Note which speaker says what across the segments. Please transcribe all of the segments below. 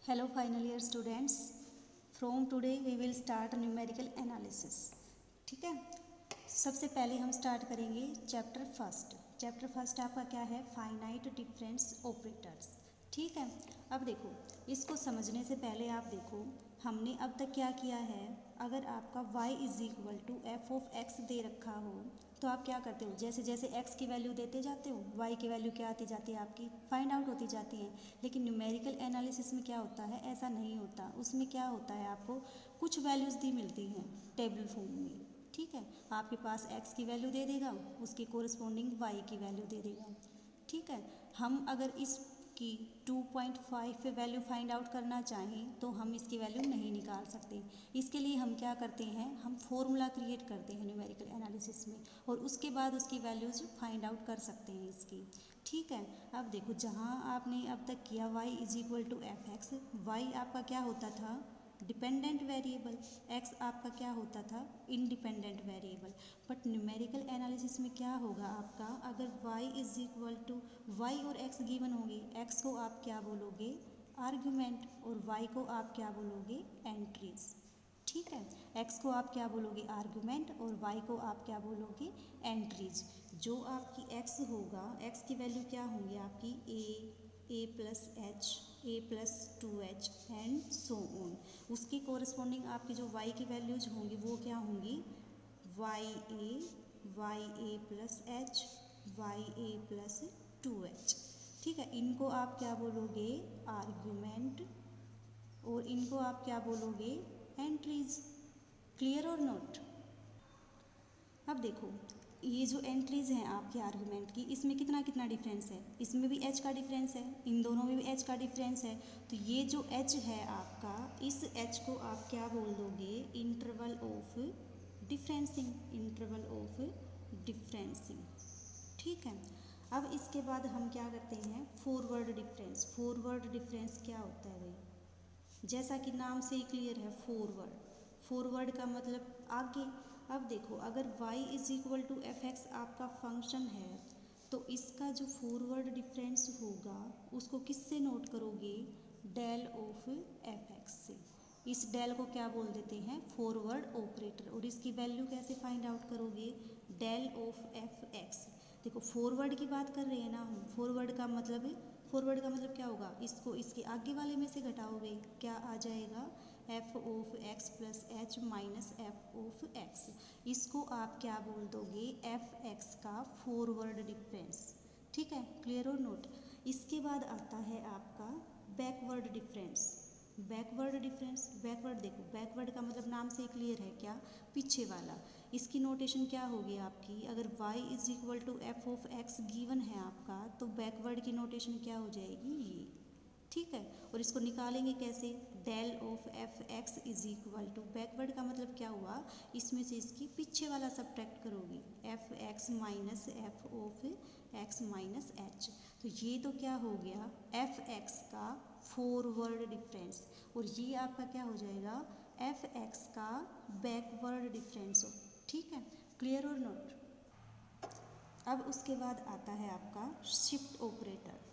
Speaker 1: Hello final year students. From today we will start numerical analysis. ठीक है, सबसे पहले हम स्टार्ट करेंगे चैप्टर फर्स्ट आपका क्या है, फाइनाइट डिफरेंस ऑपरेटर्स। ठीक है, अब देखो इसको समझने से पहले आप देखो हमने अब तक क्या किया है। अगर आपका y is equal to F of X दे रखा हो तो आप क्या करते हो, जैसे जैसे x की वैल्यू देते जाते हो y की वैल्यू क्या आती जाती है, आपकी फाइंड आउट होती जाती है। लेकिन न्यूमेरिकल एनालिसिस में क्या होता है, ऐसा नहीं होता। उसमें क्या होता है, आपको कुछ वैल्यूज़ दी मिलती हैं टेबल फॉर्म में। ठीक है, आपके पास x की वैल्यू दे देगा, उसके कोरिस्पोंडिंग y की वैल्यू दे देगा। ठीक है, हम अगर इसकी 2.5 पे वैल्यू फाइंड आउट करना चाहें तो हम इसकी वैल्यू नहीं निकाल सकते। इसके लिए हम क्या करते हैं, हम फॉर्मूला क्रिएट करते हैं न्यूमेरिकल एनालिसिस में और उसके बाद उसकी वैल्यूज फाइंड आउट कर सकते हैं इसकी। ठीक है, अब देखो जहाँ आपने अब तक किया y is equal to f x, y आपका क्या होता था, डिपेंडेंट वेरिएबल, x आपका क्या होता था, independent variable. But numerical analysis में क्या होगा आपका, अगर y is equal to y और x गिवन होंगे, x को आप क्या बोलोगे, आर्ग्यूमेंट, और y को आप क्या बोलोगे, एंट्रीज। ठीक है, x को आप क्या बोलोगे, आर्ग्यूमेंट, और y को आप क्या बोलोगे, एंट्रीज। जो आपकी x होगा, x की वैल्यू क्या होंगी आपकी, a plus h, a plus 2h and so on. उसकी कोरस्पॉन्डिंग आपकी जो y की वैल्यूज होंगी वो क्या होंगी, वाई ए प्लस एच, वाई ए प्लस 2h। ठीक है, इनको आप क्या बोलोगे, आर्ग्यूमेंट, और इनको आप क्या बोलोगे, एंट्रीज। क्लियर और नोट। अब देखो ये जो एंट्रीज हैं आपके आर्गुमेंट की, इसमें कितना कितना डिफरेंस है, इसमें भी h का डिफरेंस है, इन दोनों में भी h का डिफरेंस है। तो ये जो h है आपका, इस h को आप क्या बोल दोगे, इंटरवल ऑफ डिफरेंसिंग, इंटरवल ऑफ डिफरेंसिंग। ठीक है, अब इसके बाद हम क्या करते हैं, फॉरवर्ड डिफरेंस। फॉरवर्ड डिफरेंस क्या होता है भाई, जैसा कि नाम से ही क्लियर है, फॉरवर्ड, फॉरवर्ड का मतलब आगे। अब देखो अगर y is equal to f x आपका फंक्शन है तो इसका जो फॉरवर्ड डिफरेंस होगा उसको किससे नोट करोगे, डेल ऑफ एफ एक्स से। इस डेल को क्या बोल देते हैं, फॉरवर्ड ऑपरेटर। और इसकी वैल्यू कैसे फाइंड आउट करोगे, डेल ऑफ एफ एक्स। देखो फॉरवर्ड की बात कर रहे हैं ना हम, फॉरवर्ड का मतलब, फॉरवर्ड का मतलब क्या होगा, इसको इसके आगे वाले में से घटाओगे, क्या आ जाएगा, F of x plus H minus F of x. इसको आप क्या बोल दोगे, एफ एक्स का फॉरवर्ड डिफरेंस। ठीक है, क्लियर और नोट। इसके बाद आता है आपका backward difference. Backward difference, backward देखो, बैकवर्ड का मतलब नाम से क्लियर है, क्या, पीछे वाला। इसकी नोटेशन क्या होगी आपकी, अगर y is equal to F of x given है आपका तो बैकवर्ड की नोटेशन क्या हो जाएगी, ये। ठीक है, और इसको निकालेंगे कैसे, del of f x is equal to, backward का मतलब क्या हुआ, इसमें से इसकी पीछे वाला सब्ट्रैक्ट करोगी, F x minus F of x minus H. तो ये तो क्या हो गया, एफ एक्स का फॉरवर्ड डिफरेंस, और ये आपका क्या हो जाएगा, एफ एक्स का बैकवर्ड डिफरेंस हो। ठीक है, क्लियर और नोट। अब उसके बाद आता है आपका शिफ्ट ऑपरेटर।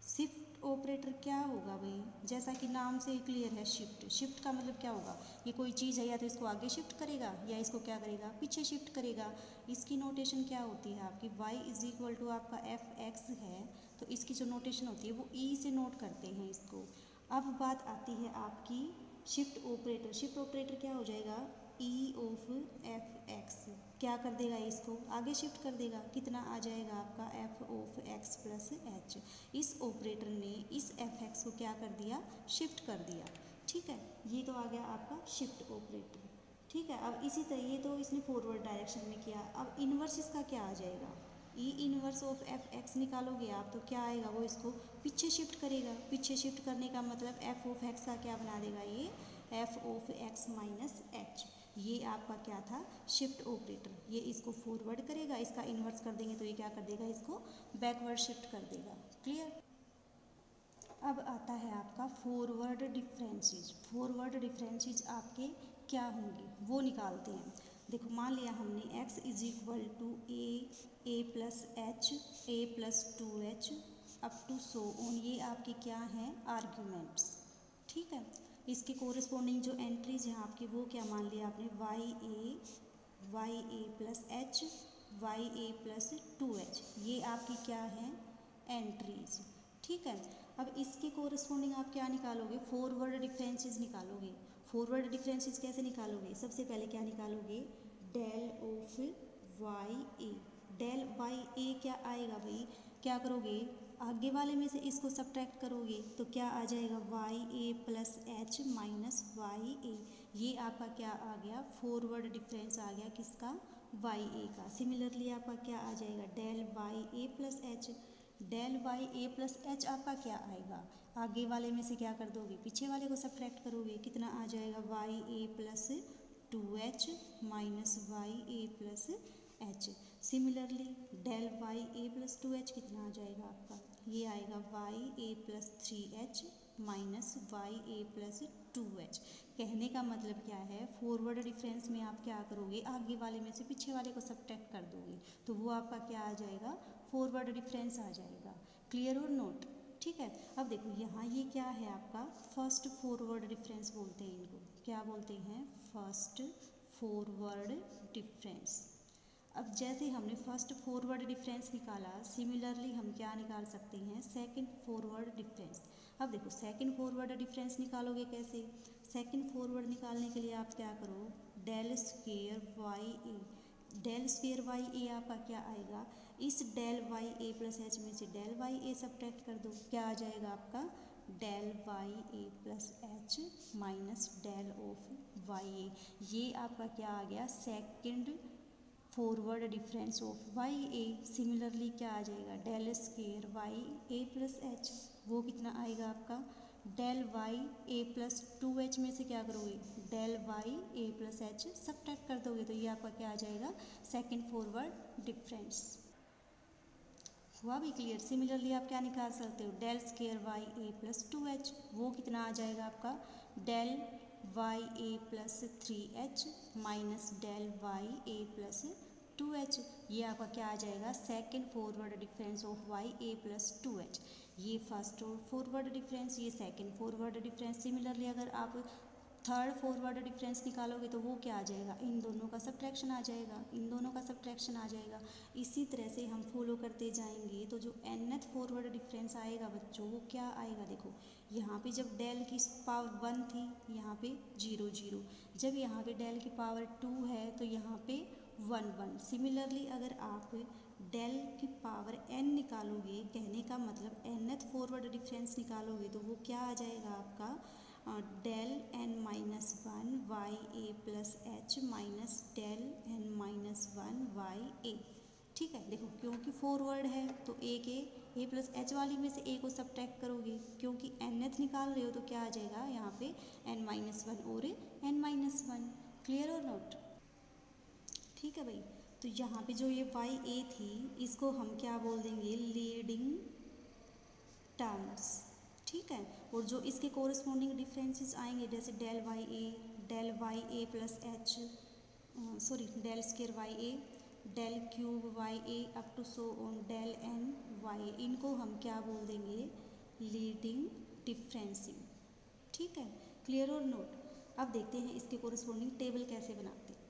Speaker 1: शिफ्ट ऑपरेटर क्या होगा भाई, जैसा कि नाम से ही क्लियर है, शिफ्ट। शिफ्ट का मतलब क्या होगा, ये कोई चीज़ है या तो इसको आगे शिफ्ट करेगा या इसको क्या करेगा, पीछे शिफ्ट करेगा। इसकी नोटेशन क्या होती है आपकी, y इज इक्वल टू आपका एफ एक्स है तो इसकी जो नोटेशन होती है वो e से नोट करते हैं इसको। अब बात आती है आपकी शिफ्ट ऑपरेटर। शिफ्ट ऑपरेटर क्या हो जाएगा, ई ऑफ एफ एक्स, क्या कर देगा, इसको आगे शिफ्ट कर देगा, कितना आ जाएगा आपका, F of x plus H. इस ऑपरेटर ने इस एफ एक्स को क्या कर दिया, शिफ्ट कर दिया। ठीक है, ये तो आ गया आपका शिफ्ट ऑपरेटर। ठीक है, अब इसी तरह ये तो इसने फॉरवर्ड डायरेक्शन में किया, अब इन्वर्स इसका क्या आ जाएगा, ई इन्वर्स ऑफ एफ एक्स निकालोगे आप तो क्या आएगा, वो इसको पीछे शिफ्ट करेगा। पीछे शिफ्ट करने का मतलब एफ ऑफ एक्स का क्या बना देगा, ये F of x minus H. ये आपका क्या था, शिफ्ट ऑपरेटर। ये इसको फॉरवर्ड करेगा, इसका इन्वर्स कर देंगे तो ये क्या कर देगा, इसको बैकवर्ड शिफ्ट कर देगा। क्लियर। अब आता है आपका फॉरवर्ड डिफरेंसेस। फॉरवर्ड डिफरेंसेस आपके क्या होंगे वो निकालते हैं। देखो मान लिया हमने x is equal to a plus h, a plus 2h up to so on, ये आपके क्या हैं, आर्ग्यूमेंट्स। ठीक है। इसके कोरिस्पोंडिंग जो एंट्रीज हैं आपकी वो क्या मान लिया आपने, वाई ए प्लस एच, वाई ए प्लस 2h, ये आपकी क्या है एंट्रीज। ठीक है। अब इसके कोरिस्पोंडिंग आप क्या निकालोगे, फॉरवर्ड डिफरेंसेस निकालोगे। फॉरवर्ड डिफरेंसेस कैसे निकालोगे, सबसे पहले क्या निकालोगे, del of Y A. Del Y A क्या आएगा भाई, क्या करोगे आगे वाले में से इसको सब्ट्रैक्ट करोगे तो क्या आ जाएगा, Y A plus H minus Y A. ये आपका क्या आ गया, फॉरवर्ड डिफरेंस आ गया किसका, वाई ए का। सिमिलरली आपका क्या आ जाएगा, डेल वाई ए प्लस एच। डेल वाई ए प्लस एच आपका क्या आएगा, आगे वाले में से क्या कर दोगे, पीछे वाले को सब्ट्रैक्ट करोगे, कितना आ जाएगा, वाई ए प्लस 2h माइनस वाई ए plus H. Similarly del Y ए प्लस 2h कितना आ जाएगा आपका, ये आएगा वाई ए प्लस 3h माइनस वाई ए प्लस 2h। कहने का मतलब क्या है, फॉरवर्ड डिफरेंस में आप क्या करोगे, आगे वाले में से पीछे वाले को सब्ट्रैक्ट कर दोगे तो वो आपका क्या आ जाएगा, फॉरवर्ड डिफरेंस आ जाएगा। क्लियर और नोट। ठीक है। अब देखो यहाँ ये क्या है आपका, फर्स्ट फॉरवर्ड डिफरेंस बोलते हैं इनको, क्या बोलते हैं, फर्स्ट फॉरवर्ड डिफरेंस। अब जैसे हमने फर्स्ट फॉरवर्ड डिफरेंस निकाला, सिमिलरली हम क्या निकाल सकते हैं, सेकंड फॉरवर्ड डिफरेंस। अब देखो सेकंड फॉरवर्ड डिफरेंस निकालोगे कैसे, सेकंड फॉरवर्ड निकालने के लिए आप क्या करो, डेल स्क्वायर वाई ए। डेल स्क्वायर वाई ए आपका क्या आएगा, इस डेल वाई ए प्लस एच में से डेल वाई ए सब्ट्रैक्ट कर दो, क्या आ जाएगा आपका, del Y A plus H minus del of Y A. ये आपका क्या आ गया, second forward difference of Y A. Similarly क्या आ जाएगा, डेल स्क्वायर वाई ए प्लस एच, वो कितना आएगा आपका, डेल वाई ए प्लस 2h में से क्या करोगे, डेल वाई ए प्लस एच सब्ट्रैक्ट कर दोगे तो ये आपका क्या आ जाएगा, सेकंड फॉरवर्ड डिफरेंस। हुआ भी क्लियर। सिमिलरली आप क्या निकाल सकते हो, डेल स्क्वायर वाई ए प्लस 2h, वो कितना आ जाएगा आपका, डेल वाई ए plus 3h minus del Y ए प्लस 2h। ये आपका क्या आ जाएगा, second forward difference of Y A plus 2h। ये फर्स्ट फॉरवर्ड डिफरेंस, ये सेकंड फॉरवर्ड डिफरेंस। सिमिलरली अगर आप थर्ड फॉरवर्ड डिफरेंस निकालोगे तो वो क्या आ जाएगा, इन दोनों का सब्ट्रैक्शन आ जाएगा, इन दोनों का सब्ट्रैक्शन आ जाएगा। इसी तरह से हम फॉलो करते जाएंगे तो जो nth फॉरवर्ड डिफरेंस आएगा बच्चों, वो क्या आएगा, देखो यहाँ पे जब डेल की पावर 1 थी, यहाँ पे 0 0, जब यहाँ पे डेल की पावर 2 है तो यहाँ पे 1 1। सिमिलरली अगर आप डेल की पावर n निकालोगे, कहने का मतलब nth फॉरवर्ड डिफरेंस निकालोगे तो वो क्या आ जाएगा आपका, del n minus 1 Y A plus H minus del n minus 1 Y A. ठीक है। देखो क्योंकि फॉरवर्ड है तो ए प्लस एच वाली में से ए को सब्ट्रैक्ट करोगे, क्योंकि nth निकाल रहे हो तो क्या आ जाएगा यहाँ पे n माइनस 1 और n माइनस 1। क्लियर और नोट। ठीक है भाई। तो यहाँ पे जो ये वाई ए थी, इसको हम क्या बोल देंगे, लीडिंग टर्म्स। ठीक है। और जो इसके कोरिस्पोंडिंग डिफरेंसेस आएंगे, जैसे del Y A plus h, sorry del square Y A, del cube y a up to so on del n y, इनको हम क्या बोल देंगे, लीडिंग डिफरेंसिंग। ठीक है। क्लियर और नोट। अब देखते हैं इसके कोरिस्पोंडिंग टेबल कैसे बनाते हैं।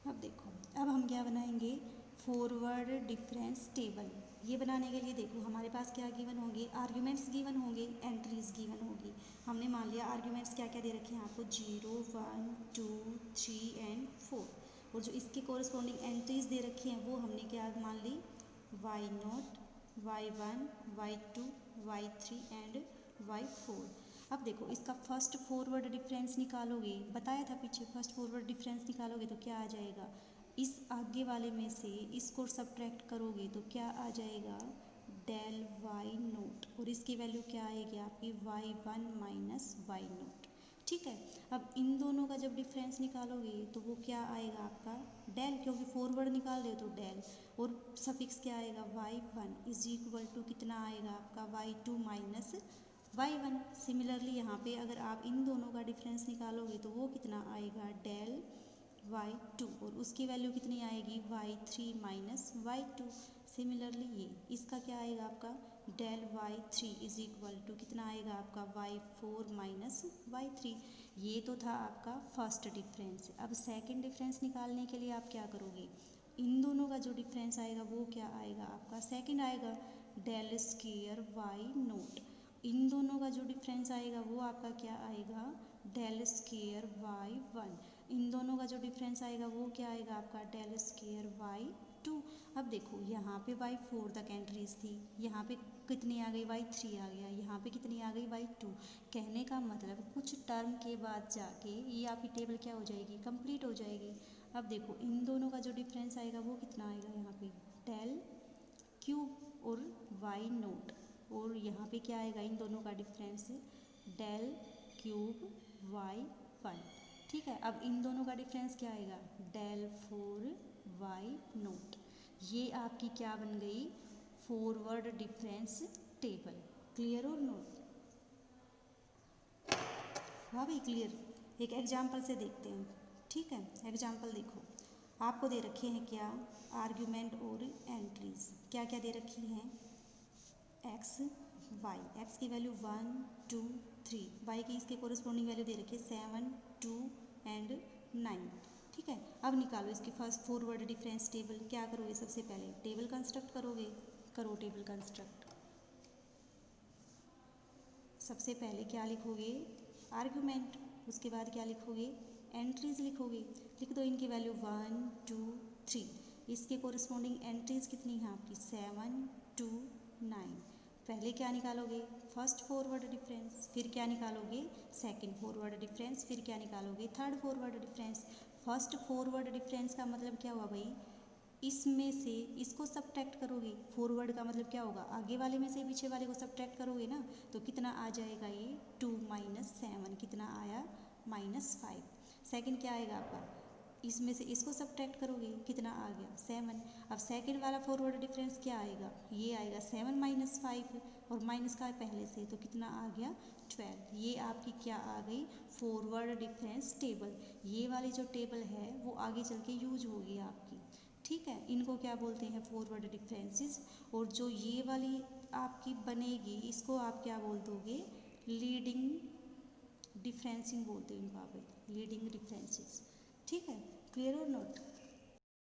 Speaker 1: अब देखो, अब हम क्या बनाएंगे, फॉरवर्ड डिफरेंस टेबल। ये बनाने के लिए देखो हमारे पास क्या गिवन होंगे, आर्ग्यूमेंट्स गिवन होंगे, एंट्रीज गिवन होगी। हमने मान लिया आर्ग्यूमेंट्स क्या क्या दे रखे हैं आपको, 0 1 2 3 एंड 4। और जो इसके कोरिस्पोंडिंग एंट्रीज दे रखी हैं वो हमने क्या मान ली, y0, y1, y2, y3 and y4। अब देखो इसका फर्स्ट फॉरवर्ड डिफरेंस निकालोगे, बताया था पीछे, फर्स्ट फॉरवर्ड डिफरेंस निकालोगे तो क्या आ जाएगा, इस आगे वाले में से इसको सब्ट्रैक्ट करोगे तो क्या आ जाएगा, डेल वाई नोट, और इसकी वैल्यू क्या आएगी आपकी, y1 माइनस वाई नोट। ठीक है। अब इन दोनों का जब डिफरेंस निकालोगे तो वो क्या आएगा आपका, डेल, क्योंकि फॉरवर्ड निकाल रहे हो तो डेल, और सफिक्स क्या आएगा, y1 इज इक्वल टू कितना आएगा आपका, y2 माइनस y1। सिमिलरली यहाँ पे अगर आप इन दोनों का डिफरेंस निकालोगे तो वो कितना आएगा, डेल y2, और उसकी वैल्यू कितनी आएगी, y3 माइनस y2। सिमिलरली ये इसका क्या आएगा आपका, del y three is equal to कितना आएगा आपका y four minus y three. ये तो था आपका फर्स्ट डिफरेंस। अब सेकंड डिफरेंस निकालने के लिए आप क्या करोगे, इन दोनों का जो डिफरेंस आएगा वो क्या आएगा आपका सेकंड आएगा, डेल स्क्वायर वाई नोट। इन दोनों का जो डिफरेंस आएगा वो आपका क्या आएगा, डेल स्क्वायर वाई वन। इन दोनों का जो डिफरेंस आएगा वो क्या आएगा आपका, डेल स्क्वायर वाई टू। अब देखो यहाँ पे वाई फोर तक एंट्रीज थी, यहाँ पे कितनी आ गई, वाई थ्री आ गया, यहाँ पे कितनी आ गई, वाई टू। कहने का मतलब कुछ टर्म के बाद जाके ये आपकी टेबल क्या हो जाएगी, कंप्लीट हो जाएगी। अब देखो इन दोनों का जो डिफरेंस आएगा वो कितना आएगा, यहाँ पे डेल क्यूब और वाई नोट, और यहाँ पे क्या आएगा इन दोनों का difference, del cube y one. ठीक है, अब इन दोनों का डिफरेंस क्या आएगा, डेल फोर वाई नोट। ये आपकी क्या बन गई, फॉरवर्ड डिफरेंस टेबल। क्लियर और नोट, हाँ भाई क्लियर। एक एग्जाम्पल से देखते हैं। ठीक है, एग्जाम्पल देखो, आपको दे रखे हैं क्या, आर्ग्यूमेंट और एंट्रीज क्या क्या दे रखी हैं, एक्स वाई, एक्स की वैल्यू 1 2 3, वाई की इसके कोरिस्पोंडिंग वैल्यू दे रखी है 7 2 एंड 9। ठीक है, अब निकालो इसकी फर्स्ट फॉरवर्ड डिफरेंस टेबल। क्या करोगे, सबसे पहले टेबल कंस्ट्रक्ट करोगे, करो टेबल कंस्ट्रक्ट। सबसे पहले क्या लिखोगे, आर्ग्यूमेंट, उसके बाद क्या लिखोगे, एंट्रीज लिखोगे। लिख दो इनकी वैल्यू 1 2 3, इसके कोरिस्पोंडिंग एंट्रीज कितनी है आपकी 7 2 9। पहले क्या निकालोगे, फर्स्ट फॉरवर्ड डिफरेंस, फिर क्या निकालोगे, सेकंड फॉरवर्ड डिफरेंस, फिर क्या निकालोगे, third forward difference. First forward difference का मतलब क्या हुआ भाई, इसमें से इसको सब्ट्रैक्ट करोगे, फॉरवर्ड का मतलब क्या होगा, आगे वाले में से पीछे वाले को सब्ट्रैक्ट करोगे ना, तो कितना आ जाएगा ये 2 माइनस 7, कितना आया -5। सेकंड क्या आएगा आपका, इसमें से इसको सब्ट्रैक्ट करोगे, कितना आ गया 7। अब सेकंड वाला फॉरवर्ड डिफरेंस क्या आएगा, ये आएगा 7 माइनस 5, और माइनस का पहले से तो कितना आ गया 12। ये आपकी क्या आ गई, फॉरवर्ड डिफरेंस टेबल। ये वाली जो टेबल है वो आगे चल के यूज होगी आपकी। ठीक है, इनको क्या बोलते हैं, फॉरवर्ड डिफरेंसेस। और जो ये वाली आपकी बनेगी इसको आप क्या बोल दोगे, लीडिंग डिफरेंसिंग बोलते हैं इनको आप, लीडिंग डिफरेंसेस। ठीक है, क्लियर और नोट।